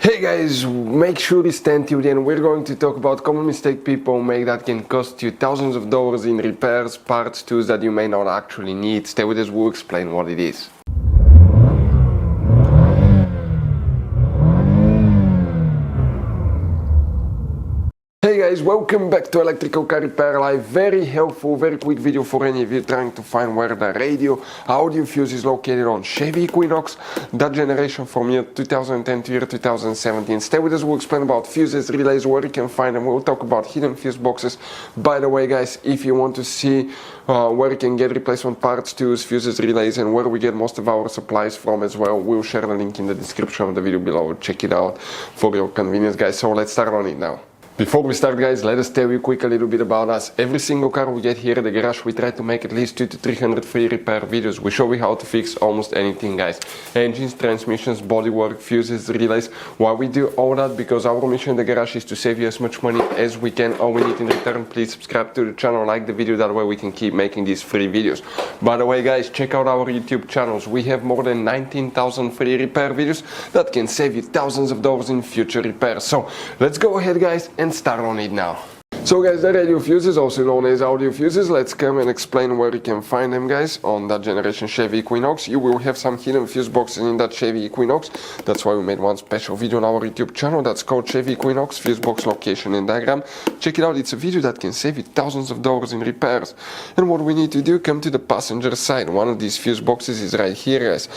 Hey guys, make sure you stand till the end. We're going to talk about common mistake people make that can cost you thousands of dollars in repairs, parts, tools that you may not actually need. Stay with us, we'll explain what it is. Hey guys, welcome back to Electrical Car Repair Live. Very helpful, very quick video for any of you trying to find where the radio audio fuse is located on Chevy Equinox, that generation from year 2010 to year 2017. Stay with us, we'll explain about fuses, relays, where you can find them. We'll talk about hidden fuse boxes. By the way guys, if you want to see where you can get replacement parts, tools, fuses, relays, and where we get most of our supplies from as well, we'll share the link in the description of the video below. Check it out for your convenience guys. So let's start on it now. Before we start guys, let us tell you quick a little bit about us. Every single car we get here at the garage, we try to make at least 200 to 300 free repair videos. We show you how to fix almost anything guys. Engines, transmissions, bodywork, fuses, relays. Why we do all that? Because our mission in the garage is to save you as much money as we can. All we need in return, please subscribe to the channel, like the video, that way we can keep making these free videos. By the way guys, check out our YouTube channels. We have more than 19,000 free repair videos that can save you thousands of dollars in future repairs. So let's go ahead guys and start on it now. So guys, the radio fuses, also known as audio fuses, let's come and explain where you can find them guys. On that generation Chevy Equinox, you will have some hidden fuse boxes in that Chevy Equinox. That's why we made one special video on our YouTube channel that's called Chevy Equinox Fuse Box Location and Diagram. Check it out, it's a video that can save you thousands of dollars in repairs. And what we need to do, come to the passenger side. One of these fuse boxes is right here guys.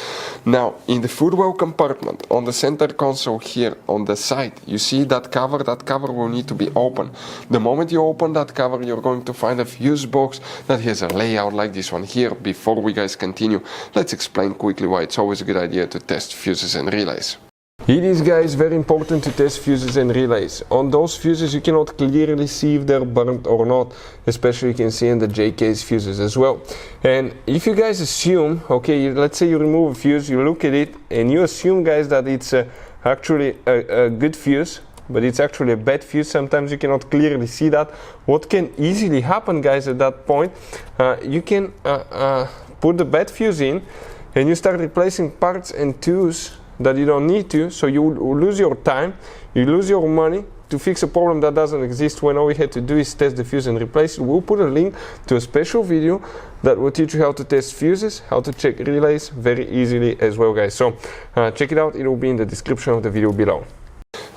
Now, in the footwell compartment, on the center console here, on the side, you see that cover will need to be open. The moment you open that cover, you're going to find a fuse box that has a layout like this one here. Before we guys continue, let's explain quickly why it's always a good idea to test fuses and relays. It is guys very important to test fuses and relays. On those fuses you cannot clearly see if they're burnt or not, especially you can see in the JK's fuses as well. And if you guys assume, okay, let's say you remove a fuse, you look at it and you assume guys that it's actually a good fuse, but it's actually a bad fuse. Sometimes you cannot clearly see that. What can easily happen guys at that point, you can put the bad fuse in and you start replacing parts and tools that you don't need to, so you will lose your time, you lose your money to fix a problem that doesn't exist, when all we had to do is test the fuse and replace it. We'll put a link to a special video that will teach you how to test fuses, how to check relays very easily as well guys. So check it out, it will be in the description of the video below.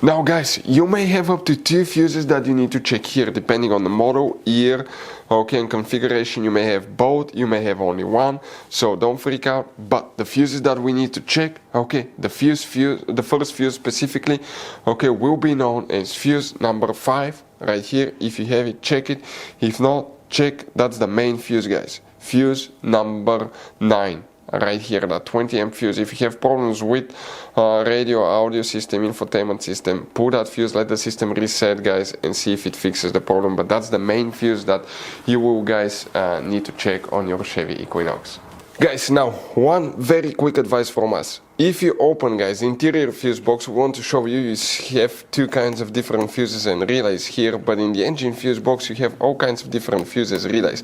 Now guys, you may have up to 2 fuses that you need to check here, depending on the model, year, okay, and configuration. You may have both, you may have only one, so don't freak out. But the fuses that we need to check, okay, the first fuse specifically, okay, will be known as fuse number 5, right here. If you have it, check it. If not, check, that's the main fuse guys. Fuse number 9. Right here, that 20 amp fuse. If you have problems with radio, audio system, infotainment system, pull that fuse, let the system reset guys, and see if it fixes the problem. But that's the main fuse that you will guys need to check on your Chevy Equinox. Guys, now one very quick advice from us. If you open guys interior fuse box, we want to show you have 2 kinds of different fuses and relays here, but in the engine fuse box you have all kinds of different fuses, relays,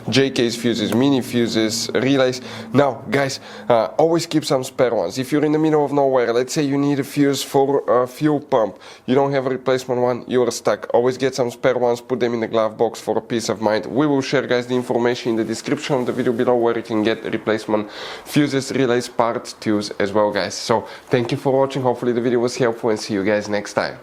JK's fuses, mini fuses, relays. Now guys, always keep some spare ones. If you're in the middle of nowhere, let's say you need a fuse for a fuel pump, you don't have a replacement one, you are stuck, always get some spare ones, put them in the glove box for a peace of mind. We will share guys the information in the description of the video below where you can get replacement fuses, relays, parts, tools as well guys. So thank you for watching, hopefully the video was helpful, and see you guys next time.